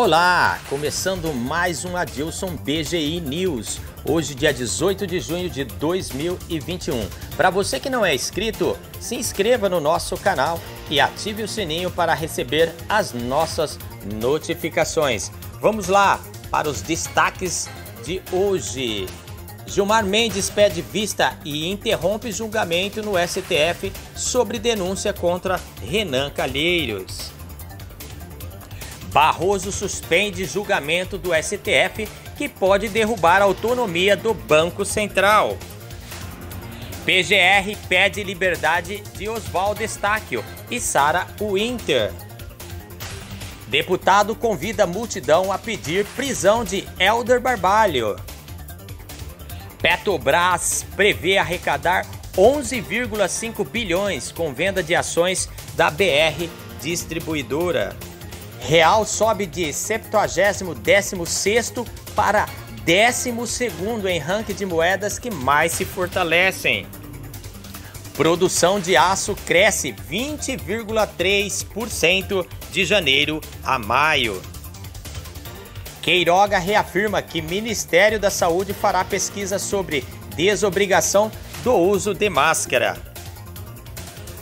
Olá, começando mais um Adilson BGI News, hoje dia 18 de junho de 2021. Para você que não é inscrito, se inscreva no nosso canal e ative o sininho para receber as nossas notificações. Vamos lá para os destaques de hoje. Gilmar Mendes pede vista e interrompe julgamento no STF sobre denúncia contra Renan Calheiros. Barroso suspende julgamento do STF que pode derrubar a autonomia do Banco Central. PGR pede liberdade de Oswaldo Estáquio e Sarah Winter. Deputado convida a multidão a pedir prisão de Helder Barbalho. Petrobras prevê arrecadar 11,5 bilhões com venda de ações da BR Distribuidora. Real sobe de 76º para 12º em ranking de moedas que mais se fortalecem. Produção de aço cresce 20,3% de janeiro a maio. Queiroga reafirma que Ministério da Saúde fará pesquisa sobre desobrigação do uso de máscara.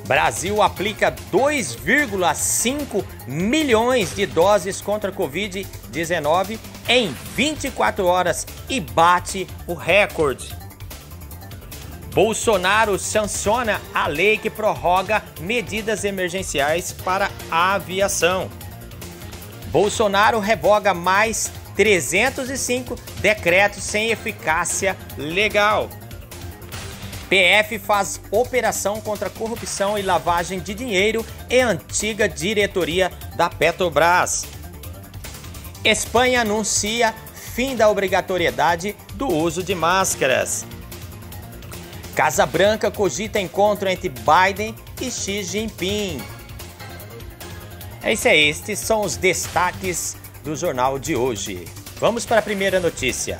Brasil aplica 2,5 milhões de doses contra a Covid-19 em 24 horas e bate o recorde. Bolsonaro sanciona a lei que prorroga medidas emergenciais para a aviação. Bolsonaro revoga mais 305 decretos sem eficácia legal. PF faz operação contra corrupção e lavagem de dinheiro em antiga diretoria da Petrobras. Espanha anuncia fim da obrigatoriedade do uso de máscaras. Casa Branca cogita encontro entre Biden e Xi Jinping. É isso aí, estes são os destaques do jornal de hoje. Vamos para a primeira notícia.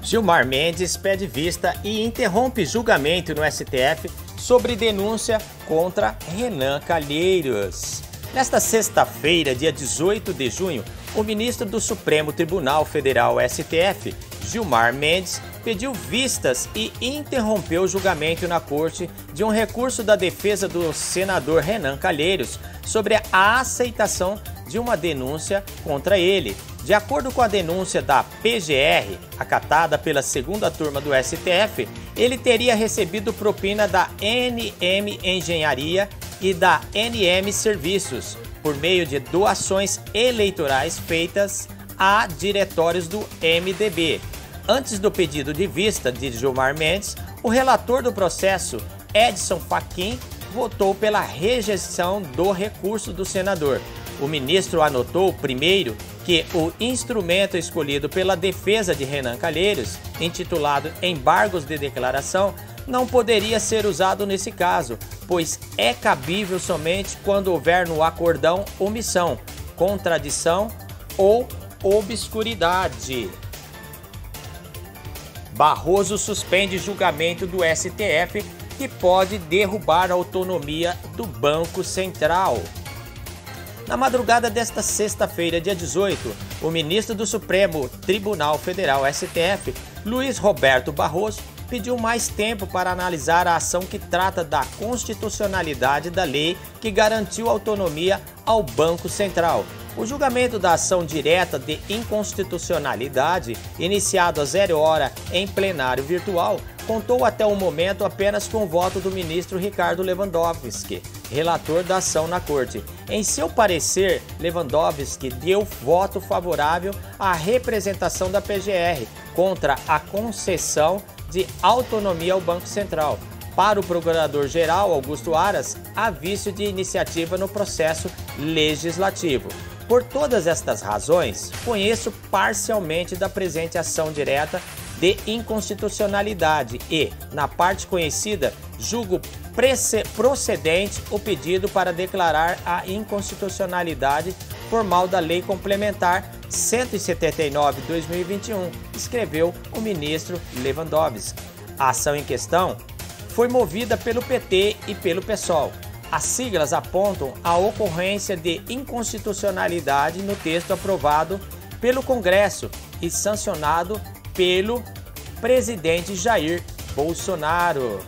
Gilmar Mendes pede vista e interrompe julgamento no STF sobre denúncia contra Renan Calheiros. Nesta sexta-feira, dia 18 de junho, o ministro do Supremo Tribunal Federal, STF, Gilmar Mendes, pediu vistas e interrompeu o julgamento na corte de um recurso da defesa do senador Renan Calheiros sobre a aceitação de uma denúncia contra ele. De acordo com a denúncia da PGR, acatada pela segunda turma do STF, ele teria recebido propina da NM Engenharia e da NM Serviços, por meio de doações eleitorais feitas a diretórios do MDB. Antes do pedido de vista de Gilmar Mendes, o relator do processo, Edson Fachin, votou pela rejeição do recurso do senador. O ministro anotou, primeiro, que o instrumento escolhido pela defesa de Renan Calheiros, intitulado embargos de declaração, não poderia ser usado nesse caso, pois é cabível somente quando houver no acórdão omissão, contradição ou obscuridade. Barroso suspende julgamento do STF que pode derrubar a autonomia do Banco Central. Na madrugada desta sexta-feira, dia 18, o ministro do Supremo Tribunal Federal, STF, Luiz Roberto Barroso, pediu mais tempo para analisar a ação que trata da constitucionalidade da lei que garantiu autonomia ao Banco Central. O julgamento da ação direta de inconstitucionalidade, iniciado às 0h em plenário virtual, contou até o momento apenas com o voto do ministro Ricardo Lewandowski, relator da ação na corte. Em seu parecer, Lewandowski deu voto favorável à representação da PGR contra a concessão de autonomia ao Banco Central. Para o procurador-geral Augusto Aras, há vício de iniciativa no processo legislativo. Por todas estas razões, conheço parcialmente da presente ação direta de inconstitucionalidade e, na parte conhecida, julgo procedente o pedido para declarar a inconstitucionalidade formal da Lei Complementar 179/2021, escreveu o ministro Lewandowski. A ação em questão foi movida pelo PT e pelo PSOL. As siglas apontam a ocorrência de inconstitucionalidade no texto aprovado pelo Congresso e sancionado pelo presidente Jair Bolsonaro.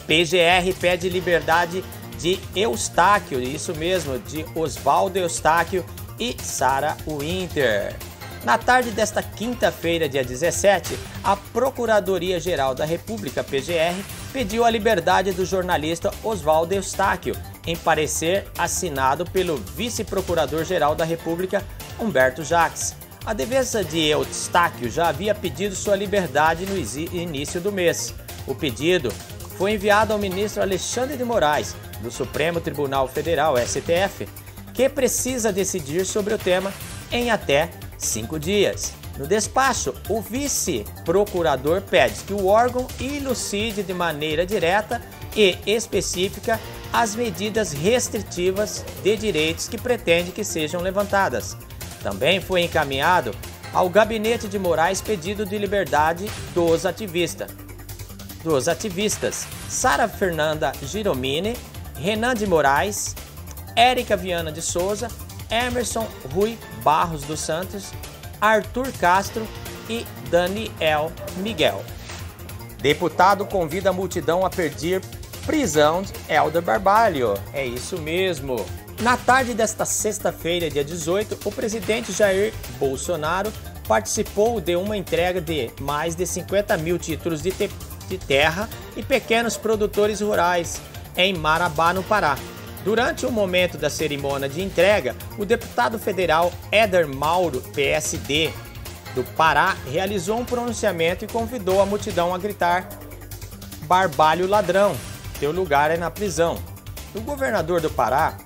PGR pede liberdade de Eustáquio, isso mesmo, de Oswaldo Eustáquio e Sarah Winter. Na tarde desta quinta-feira, dia 17, a Procuradoria-Geral da República, PGR, pediu a liberdade do jornalista Oswaldo Eustáquio, em parecer assinado pelo vice-procurador-geral da República, Humberto Jacques. A defesa de Eustáquio já havia pedido sua liberdade no início do mês. O pedido foi enviado ao ministro Alexandre de Moraes, do Supremo Tribunal Federal, STF, que precisa decidir sobre o tema em até 5 dias. No despacho, o vice-procurador pede que o órgão elucide de maneira direta e específica as medidas restritivas de direitos que pretende que sejam levantadas. Também foi encaminhado ao gabinete de Moraes pedido de liberdade dos ativistas Sara Fernanda Giromini, Renan de Moraes, Érica Viana de Souza, Emerson Rui Barros dos Santos, Arthur Castro e Daniel Miguel. Deputado convida a multidão a pedir prisão de Helder Barbalho. É isso mesmo. Na tarde desta sexta-feira, dia 18, o presidente Jair Bolsonaro participou de uma entrega de mais de 50 mil títulos de terra e pequenos produtores rurais em Marabá, no Pará. Durante o momento da cerimônia de entrega, o deputado federal Éder Mauro, PSD, do Pará, realizou um pronunciamento e convidou a multidão a gritar: "Barbalho ladrão, teu lugar é na prisão". O governador do Pará,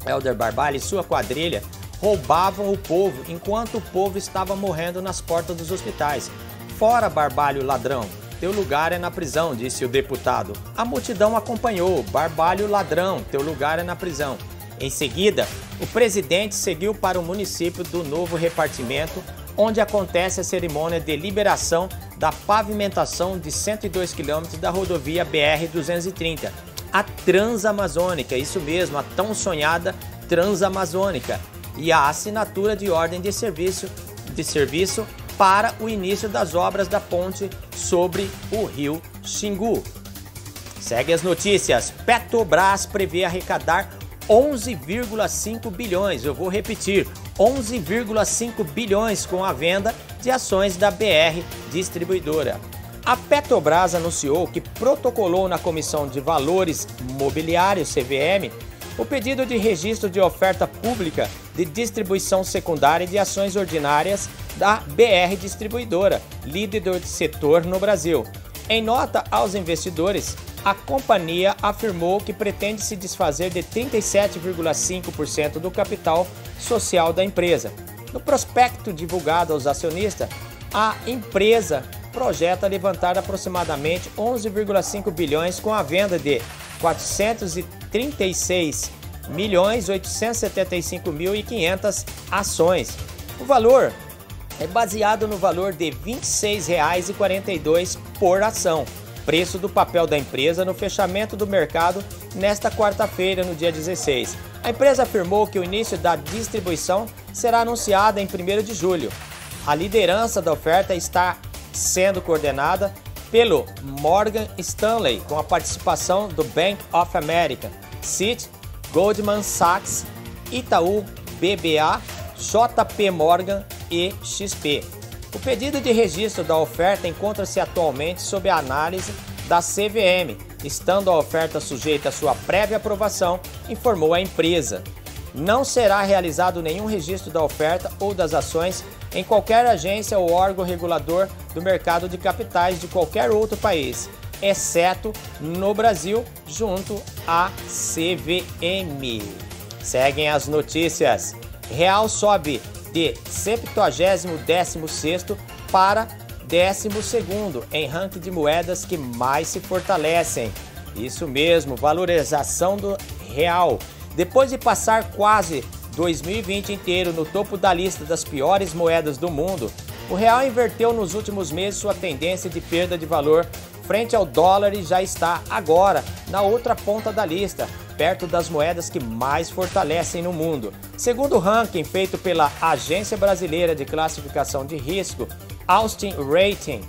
Helder Barbalho, e sua quadrilha roubavam o povo enquanto o povo estava morrendo nas portas dos hospitais. "Fora, Barbalho ladrão, teu lugar é na prisão", disse o deputado. A multidão acompanhou: "Barbalho ladrão, teu lugar é na prisão". Em seguida, o presidente seguiu para o município do Novo Repartimento, onde acontece a cerimônia de liberação da pavimentação de 102 quilômetros da rodovia BR-230, a Transamazônica, isso mesmo, a tão sonhada Transamazônica, e a assinatura de ordem de serviço para o início das obras da ponte sobre o rio Xingu. Segue as notícias. Petrobras prevê arrecadar 11,5 bilhões. Eu vou repetir, 11,5 bilhões com a venda de ações da BR Distribuidora. A Petrobras anunciou que protocolou na Comissão de Valores Mobiliários, CVM, o pedido de registro de oferta pública de distribuição secundária de ações ordinárias da BR Distribuidora, líder do setor no Brasil. Em nota aos investidores, a companhia afirmou que pretende se desfazer de 37,5% do capital social da empresa. No prospecto divulgado aos acionistas, a empresa projeta levantar aproximadamente 11,5 bilhões com a venda de 436.875.500 ações. O valor é baseado no valor de R$ 26,42 por ação, preço do papel da empresa no fechamento do mercado nesta quarta-feira, no dia 16. A empresa afirmou que o início da distribuição será anunciado em 1º de julho. A liderança da oferta está sendo coordenada pelo Morgan Stanley, com a participação do Bank of America, Citi, Goldman Sachs, Itaú BBA, JP Morgan e XP. O pedido de registro da oferta encontra-se atualmente sob a análise da CVM, estando a oferta sujeita à sua prévia aprovação, informou a empresa. Não será realizado nenhum registro da oferta ou das ações em qualquer agência ou órgão regulador do mercado de capitais de qualquer outro país, exceto no Brasil, junto à CVM. Seguem as notícias. Real sobe de 70º16º para 12º em ranking de moedas que mais se fortalecem. Isso mesmo, valorização do real. Depois de passar quase 2020 inteiro no topo da lista das piores moedas do mundo, o real inverteu nos últimos meses sua tendência de perda de valor frente ao dólar e já está agora na outra ponta da lista, perto das moedas que mais fortalecem no mundo. Segundo o ranking feito pela Agência Brasileira de Classificação de Risco, Austin Rating,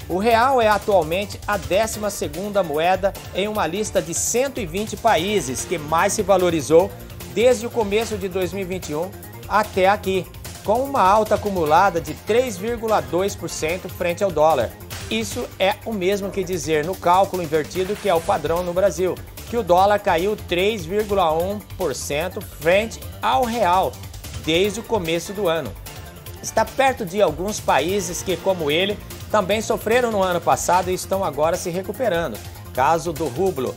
o real é atualmente a 12ª moeda em uma lista de 120 países que mais se valorizou desde o começo de 2021 até aqui, com uma alta acumulada de 3,2% frente ao dólar. Isso é o mesmo que dizer no cálculo invertido, que é o padrão no Brasil, que o dólar caiu 3,1% frente ao real desde o começo do ano. Está perto de alguns países que, como ele, também sofreram no ano passado e estão agora se recuperando. Caso do rublo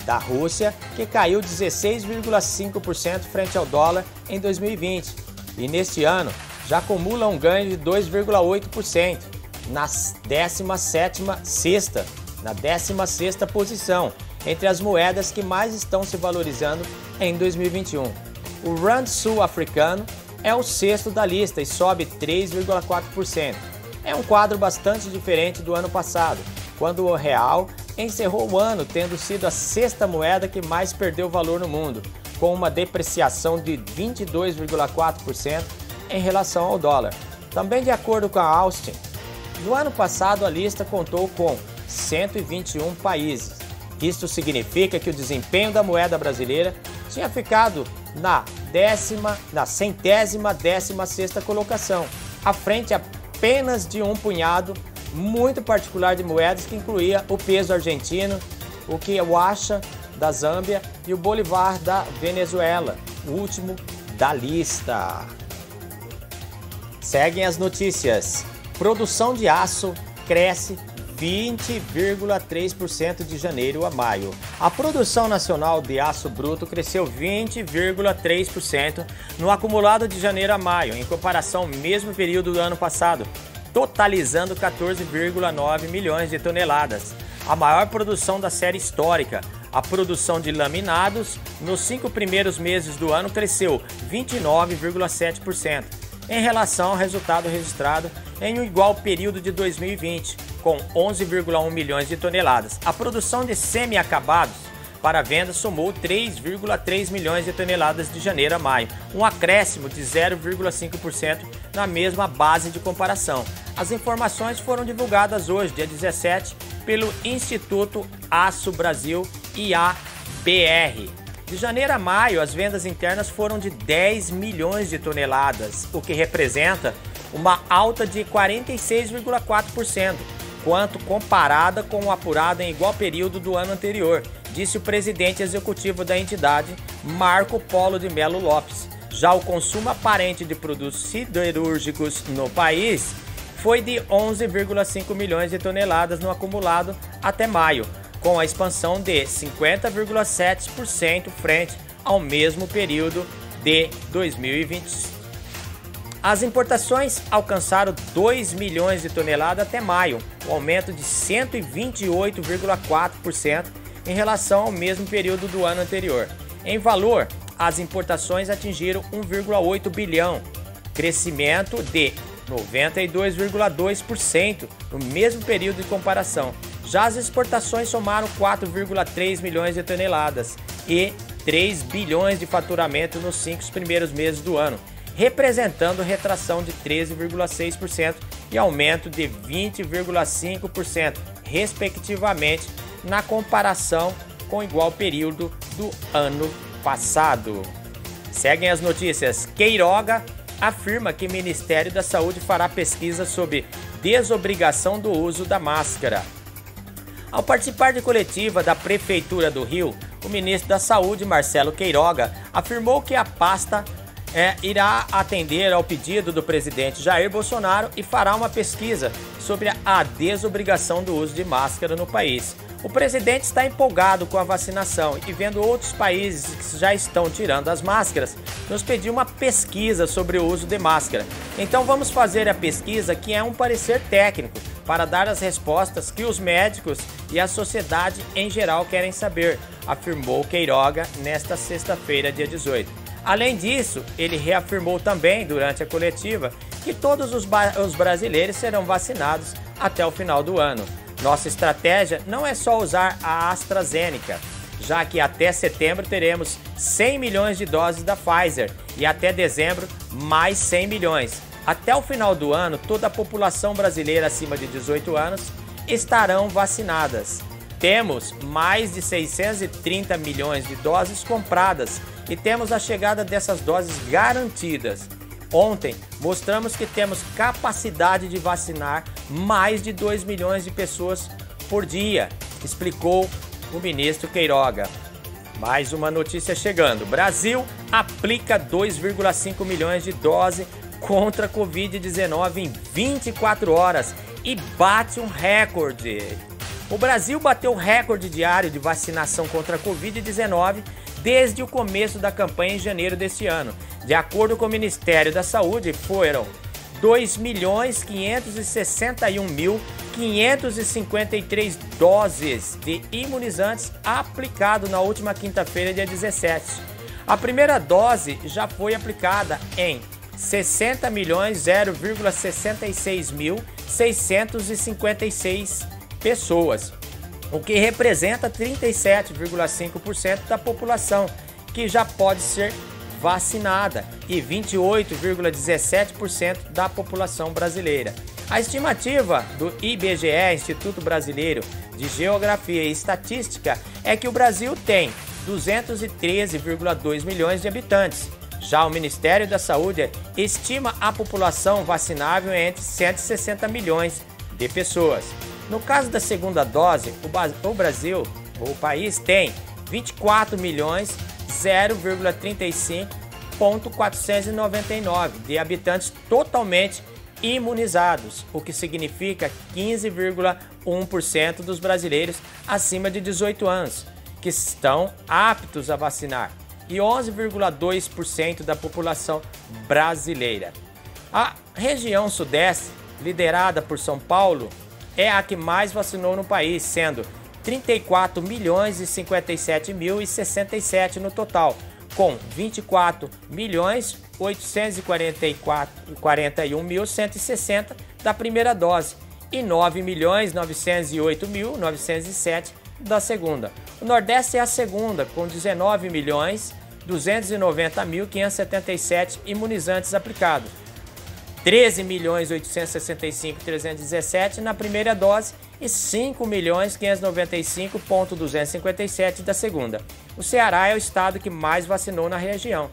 da Rússia, que caiu 16,5% frente ao dólar em 2020. E neste ano já acumula um ganho de 2,8% na 16ª posição entre as moedas que mais estão se valorizando em 2021. O Rand sul-africano é o 6º da lista e sobe 3,4%. É um quadro bastante diferente do ano passado, quando o real encerrou o ano tendo sido a 6ª moeda que mais perdeu valor no mundo, com uma depreciação de 22,4% em relação ao dólar. Também de acordo com a Austin, no ano passado a lista contou com 121 países. Isto significa que o desempenho da moeda brasileira tinha ficado na 116ª colocação, à frente apenas de um punhado muito particular de moedas que incluía o peso argentino, o kwacha da Zâmbia e o bolívar da Venezuela, o último da lista. Seguem as notícias. Produção de aço cresce 20,3% de janeiro a maio. A produção nacional de aço bruto cresceu 20,3% no acumulado de janeiro a maio, em comparação ao mesmo período do ano passado, totalizando 14,9 milhões de toneladas, a maior produção da série histórica. A produção de laminados nos 5 primeiros meses do ano cresceu 29,7% em relação ao resultado registrado em um igual período de 2020, com 11,1 milhões de toneladas. A produção de semi-acabados para venda somou 3,3 milhões de toneladas de janeiro a maio, um acréscimo de 0,5% na mesma base de comparação. As informações foram divulgadas hoje, dia 17, pelo Instituto Aço Brasil IABR. De janeiro a maio, as vendas internas foram de 10 milhões de toneladas, o que representa uma alta de 46,4%, quanto comparada com o apurado em igual período do ano anterior, disse o presidente executivo da entidade, Marco Polo de Melo Lopes. Já o consumo aparente de produtos siderúrgicos no país foi de 11,5 milhões de toneladas no acumulado até maio, com a expansão de 50,7% frente ao mesmo período de 2020. As importações alcançaram 2 milhões de toneladas até maio, um aumento de 128,4% em relação ao mesmo período do ano anterior. Em valor, as importações atingiram 1,8 bilhão, crescimento de 92,2% no mesmo período de comparação. Já as exportações somaram 4,3 milhões de toneladas e 3 bilhões de faturamento nos 5 primeiros meses do ano, representando retração de 13,6% e aumento de 20,5%, respectivamente, na comparação com o igual período do ano passado. Seguem as notícias. Queiroga afirma que o Ministério da Saúde fará pesquisa sobre desobrigação do uso da máscara. Ao participar de coletiva da Prefeitura do Rio, o ministro da Saúde, Marcelo Queiroga, afirmou que a pasta irá atender ao pedido do presidente Jair Bolsonaro e fará uma pesquisa sobre a desobrigação do uso de máscara no país. O presidente está empolgado com a vacinação e, vendo outros países que já estão tirando as máscaras, nos pediu uma pesquisa sobre o uso de máscara. Então vamos fazer a pesquisa, que é um parecer técnico, para dar as respostas que os médicos e a sociedade em geral querem saber, afirmou Queiroga nesta sexta-feira, dia 18. Além disso, ele reafirmou também durante a coletiva que todos os brasileiros serão vacinados até o final do ano. Nossa estratégia não é só usar a AstraZeneca, já que até setembro teremos 100 milhões de doses da Pfizer e até dezembro mais 100 milhões. Até o final do ano, toda a população brasileira acima de 18 anos estarão vacinadas. Temos mais de 630 milhões de doses compradas e temos a chegada dessas doses garantidas. Ontem, mostramos que temos capacidade de vacinar mais de 2 milhões de pessoas por dia, explicou o ministro Queiroga. Mais uma notícia chegando. Brasil aplica 2,5 milhões de doses contra a Covid-19 em 24 horas e bate um recorde. O Brasil bateu o recorde diário de vacinação contra a Covid-19 desde o começo da campanha em janeiro deste ano. De acordo com o Ministério da Saúde, foram 2.561.553 doses de imunizantes aplicadas na última quinta-feira, dia 17. A primeira dose já foi aplicada em 60.066.656 pessoas, o que representa 37,5% da população que já pode ser vacinada e 28,17% da população brasileira. A estimativa do IBGE, Instituto Brasileiro de Geografia e Estatística, é que o Brasil tem 213,2 milhões de habitantes. Já o Ministério da Saúde estima a população vacinável entre 160 milhões de pessoas. No caso da segunda dose, o país tem 24.035.499 de habitantes totalmente imunizados, o que significa 15,1% dos brasileiros acima de 18 anos que estão aptos a vacinar e 11,2% da população brasileira. A região sudeste, liderada por São Paulo, é a que mais vacinou no país, sendo 34.057.067 no total, com 24.841.160 da primeira dose e 9.908.907 da segunda. O Nordeste é a segunda, com 19.290.577 imunizantes aplicados, 13.865.317 na primeira dose e 5.595.257 da segunda. O Ceará é o estado que mais vacinou na região.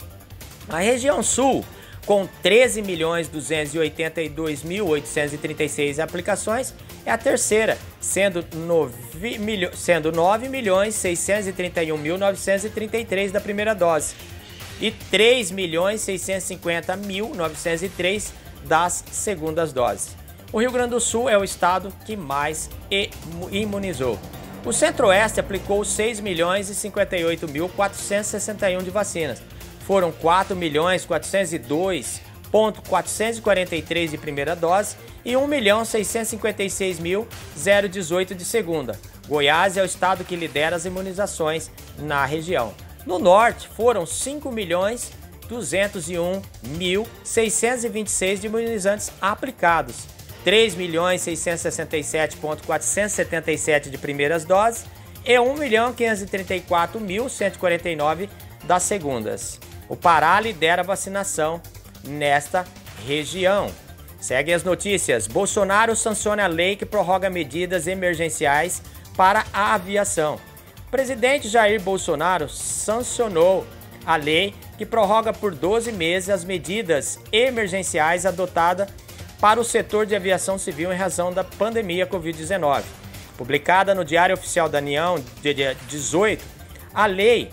A região sul, com 13.282.836 aplicações, é a terceira, sendo 9.631.933 da primeira dose e 3.650.903 das segundas doses. O Rio Grande do Sul é o estado que mais imunizou. O Centro-Oeste aplicou 6.058.461 de vacinas. Foram 4.402.443 de primeira dose e 1.656.018 de segunda. Goiás é o estado que lidera as imunizações na região. No norte, foram 5.201.626 de imunizantes aplicados, 3.667.477 de primeiras doses e 1.534.149 das segundas. O Pará lidera a vacinação nesta região. Seguem as notícias. Bolsonaro sanciona a lei que prorroga medidas emergenciais para a aviação. O presidente Jair Bolsonaro sancionou a lei que prorroga por 12 meses as medidas emergenciais adotadas para o setor de aviação civil em razão da pandemia Covid-19. Publicada no Diário Oficial da União, dia 18, a Lei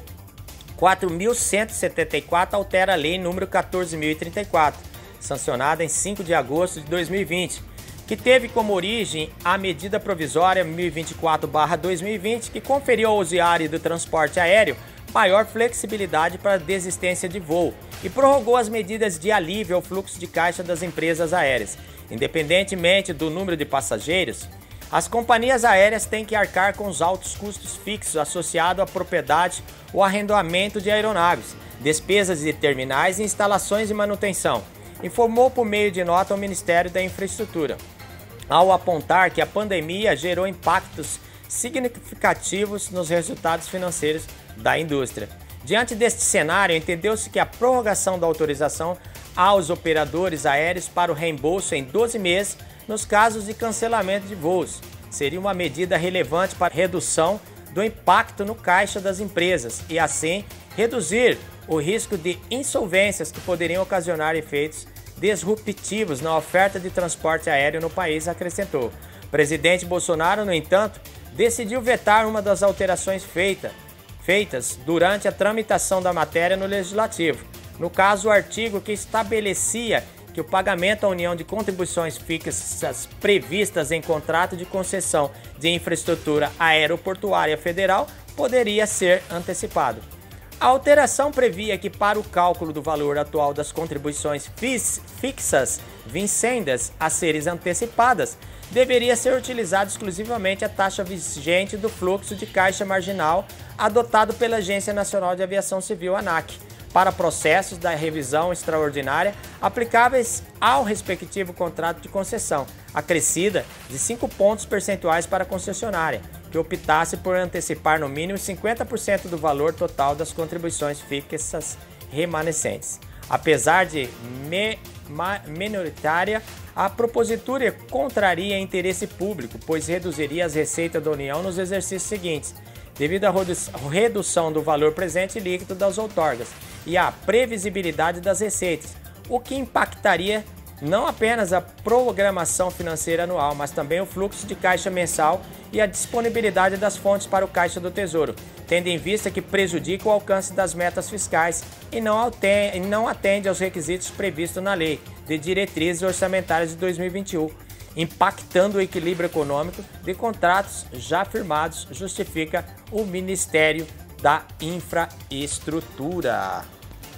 4.174 altera a Lei número 14.034, sancionada em 5 de agosto de 2020, que teve como origem a medida provisória 1024/2020, que conferiu ao usuário do transporte aéreo maior flexibilidade para a desistência de voo e prorrogou as medidas de alívio ao fluxo de caixa das empresas aéreas. Independentemente do número de passageiros, as companhias aéreas têm que arcar com os altos custos fixos associados à propriedade ou arrendamento de aeronaves, despesas de terminais e instalações de manutenção, informou por meio de nota o Ministério da Infraestrutura. ao apontar que a pandemia gerou impactos significativos nos resultados financeiros da indústria. Diante deste cenário, entendeu-se que a prorrogação da autorização aos operadores aéreos para o reembolso em 12 meses nos casos de cancelamento de voos seria uma medida relevante para a redução do impacto no caixa das empresas e, assim, reduzir o risco de insolvências que poderiam ocasionar efeitos disruptivos na oferta de transporte aéreo no país, acrescentou. O presidente Bolsonaro, no entanto, decidiu vetar uma das alterações feitas durante a tramitação da matéria no Legislativo. No caso, o artigo que estabelecia que o pagamento à União de contribuições fixas previstas em contrato de concessão de infraestrutura aeroportuária federal poderia ser antecipado. A alteração previa que, para o cálculo do valor atual das contribuições fixas vincendas a serem antecipadas, deveria ser utilizada exclusivamente a taxa vigente do fluxo de caixa marginal adotado pela Agência Nacional de Aviação Civil, ANAC, para processos da revisão extraordinária aplicáveis ao respectivo contrato de concessão, acrescida de 5 pontos percentuais para a concessionária, que optasse por antecipar no mínimo 50% do valor total das contribuições fixas remanescentes. Apesar de minoritária, a propositura contraria interesse público, pois reduziria as receitas da União nos exercícios seguintes, devido à redução do valor presente líquido das outorgas e à previsibilidade das receitas, o que impactaria não apenas a programação financeira anual, mas também o fluxo de caixa mensal e a disponibilidade das fontes para o Caixa do Tesouro, tendo em vista que prejudica o alcance das metas fiscais e não atende aos requisitos previstos na Lei de Diretrizes Orçamentárias de 2021, impactando o equilíbrio econômico de contratos já firmados, justifica o Ministério da Infraestrutura.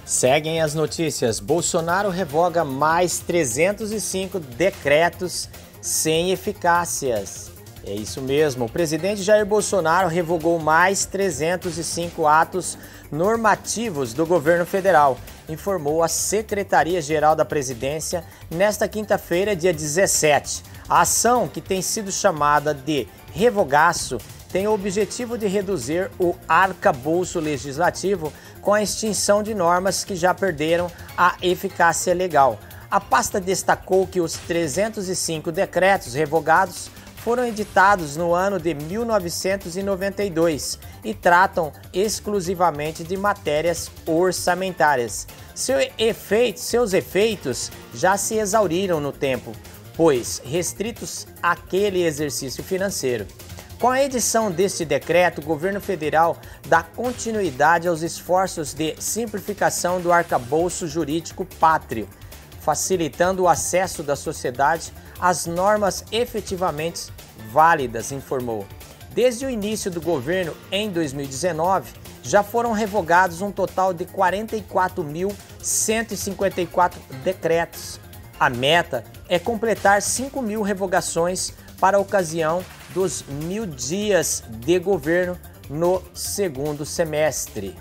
Seguem as notícias. Bolsonaro revoga mais 305 decretos sem eficácias. É isso mesmo. O presidente Jair Bolsonaro revogou mais 305 atos normativos do governo federal, informou a Secretaria-Geral da Presidência nesta quinta-feira, dia 17. A ação, que tem sido chamada de revogaço, tem o objetivo de reduzir o arcabouço legislativo com a extinção de normas que já perderam a eficácia legal. A pasta destacou que os 305 decretos revogados foram editados no ano de 1992 e tratam exclusivamente de matérias orçamentárias. Seus efeitos já se exauriram no tempo, pois restritos àquele exercício financeiro. Com a edição deste decreto, o governo federal dá continuidade aos esforços de simplificação do arcabouço jurídico pátrio, facilitando o acesso da sociedade às normas efetivamente válidas, informou. Desde o início do governo, em 2019, já foram revogados um total de 44.154 decretos. A meta é completar 5.000 revogações para a ocasião dos 1.000 dias de governo no segundo semestre.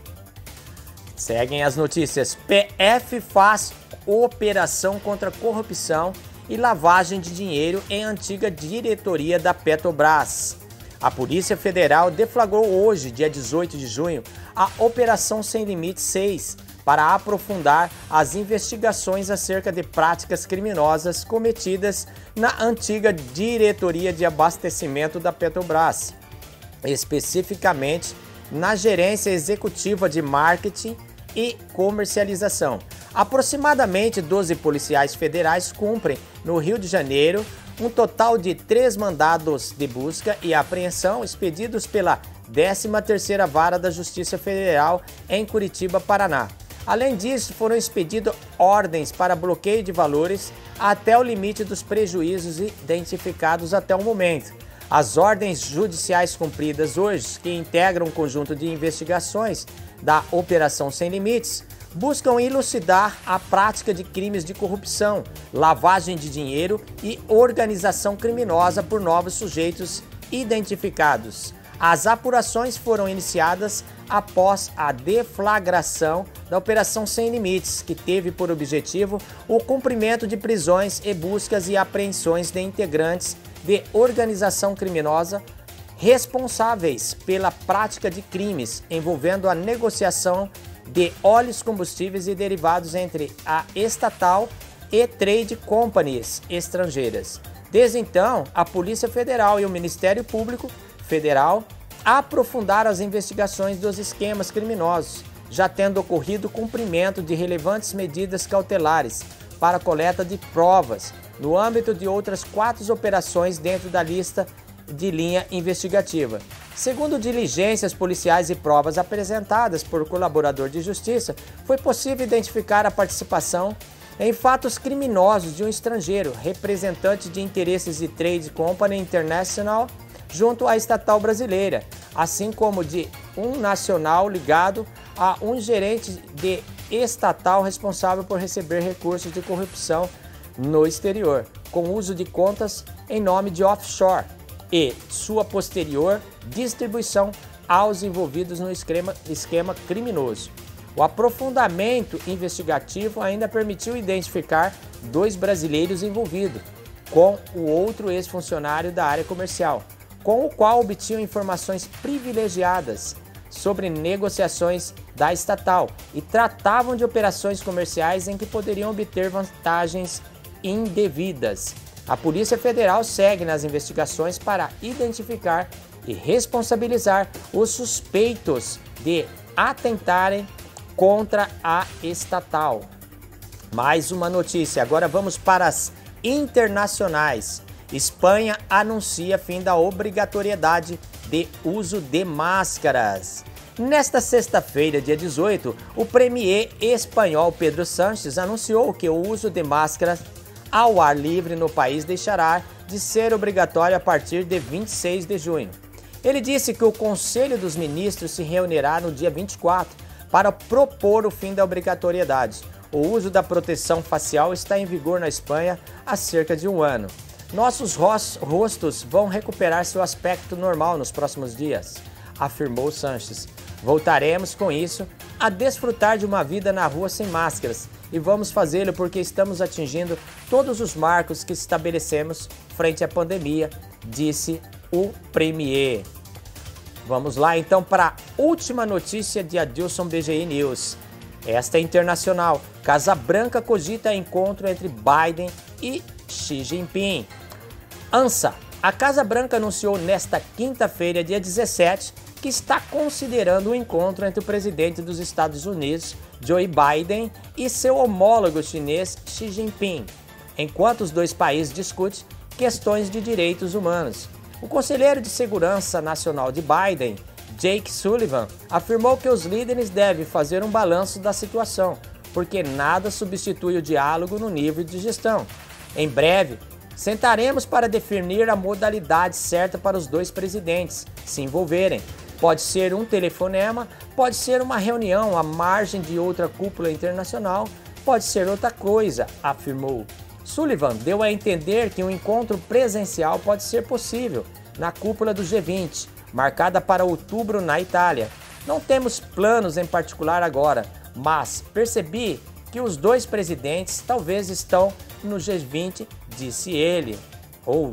Seguem as notícias. PF faz operação contra corrupção e lavagem de dinheiro em antiga diretoria da Petrobras. A Polícia Federal deflagrou hoje, dia 18 de junho, a Operação Sem Limite 6, para aprofundar as investigações acerca de práticas criminosas cometidas na antiga diretoria de abastecimento da Petrobras, especificamente na gerência executiva de marketing e comercialização. Aproximadamente 12 policiais federais cumprem, no Rio de Janeiro, um total de 3 mandados de busca e apreensão expedidos pela 13ª Vara da Justiça Federal em Curitiba, Paraná. Além disso, foram expedidas ordens para bloqueio de valores até o limite dos prejuízos identificados até o momento. As ordens judiciais cumpridas hoje, que integram um conjunto de investigações da Operação Sem Limites, buscam elucidar a prática de crimes de corrupção, lavagem de dinheiro e organização criminosa por novos sujeitos identificados. As apurações foram iniciadas após a deflagração da Operação Sem Limites, que teve por objetivo o cumprimento de prisões e buscas e apreensões de integrantes de organização criminosa responsáveis pela prática de crimes envolvendo a negociação de óleos, combustíveis e derivados entre a estatal e trade companies estrangeiras. Desde então, a Polícia Federal e o Ministério Público Federal aprofundaram as investigações dos esquemas criminosos, já tendo ocorrido cumprimento de relevantes medidas cautelares para coleta de provas, no âmbito de outras 4 operações dentro da lista de linha investigativa. Segundo diligências policiais e provas apresentadas por colaborador de justiça, foi possível identificar a participação em fatos criminosos de um estrangeiro, representante de interesses de Trade Company International, junto à estatal brasileira, assim como de um nacional ligado a um gerente de estatal responsável por receber recursos de corrupção no exterior, com uso de contas em nome de offshore e sua posterior distribuição aos envolvidos no esquema criminoso. O aprofundamento investigativo ainda permitiu identificar 2 brasileiros envolvidos, com o outro ex-funcionário da área comercial, com o qual obtinham informações privilegiadas sobre negociações da estatal e tratavam de operações comerciais em que poderiam obter vantagens indevidas. A Polícia Federal segue nas investigações para identificar e responsabilizar os suspeitos de atentarem contra a estatal. Mais uma notícia, agora vamos para as internacionais. Espanha anuncia fim da obrigatoriedade de uso de máscaras. Nesta sexta-feira, dia 18, o premier espanhol Pedro Sánchez anunciou que o uso de máscaras ao ar livre no país deixará de ser obrigatório a partir de 26 de junho. Ele disse que o Conselho dos Ministros se reunirá no dia 24 para propor o fim da obrigatoriedade. O uso da proteção facial está em vigor na Espanha há cerca de um ano. Nossos rostos vão recuperar seu aspecto normal nos próximos dias, afirmou Sánchez. Voltaremos com isso a desfrutar de uma vida na rua sem máscaras e vamos fazê-lo porque estamos atingindo todos os marcos que estabelecemos frente à pandemia, disse o premier. Vamos lá então para a última notícia de Adilson BGI News. Esta é internacional. Casa Branca cogita encontro entre Biden e Xi Jinping. ANSA. A Casa Branca anunciou nesta quinta-feira, dia 17, que está considerando um encontro entre o presidente dos Estados Unidos, Joe Biden, e seu homólogo chinês, Xi Jinping, enquanto os 2 países discutem questões de direitos humanos. O conselheiro de Segurança Nacional de Biden, Jake Sullivan, afirmou que os líderes devem fazer um balanço da situação, porque nada substitui o diálogo no nível de gestão. Em breve, sentaremos para definir a modalidade certa para os 2 presidentes se envolverem. Pode ser um telefonema, pode ser uma reunião à margem de outra cúpula internacional, pode ser outra coisa, afirmou. Sullivan deu a entender que um encontro presencial pode ser possível na cúpula do G20, marcada para outubro na Itália. Não temos planos em particular agora, mas percebi que os 2 presidentes talvez estão no G20, disse ele, ou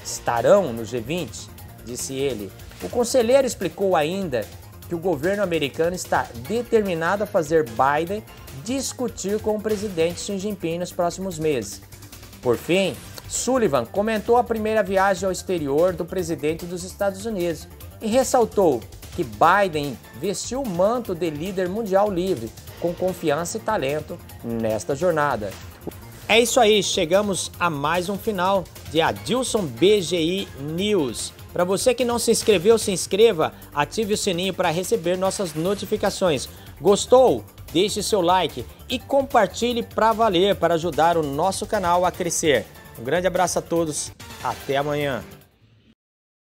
estarão no G20, disse ele. O conselheiro explicou ainda que o governo americano está determinado a fazer Biden discutir com o presidente Xi Jinping nos próximos meses. Por fim, Sullivan comentou a primeira viagem ao exterior do presidente dos Estados Unidos e ressaltou que Biden vestiu o manto de líder mundial livre, com confiança e talento nesta jornada. É isso aí, chegamos a mais um final de Adilson BGI News. Para você que não se inscreveu, se inscreva, ative o sininho para receber nossas notificações. Gostou? Deixe seu like e compartilhe para valer, para ajudar o nosso canal a crescer. Um grande abraço a todos, até amanhã.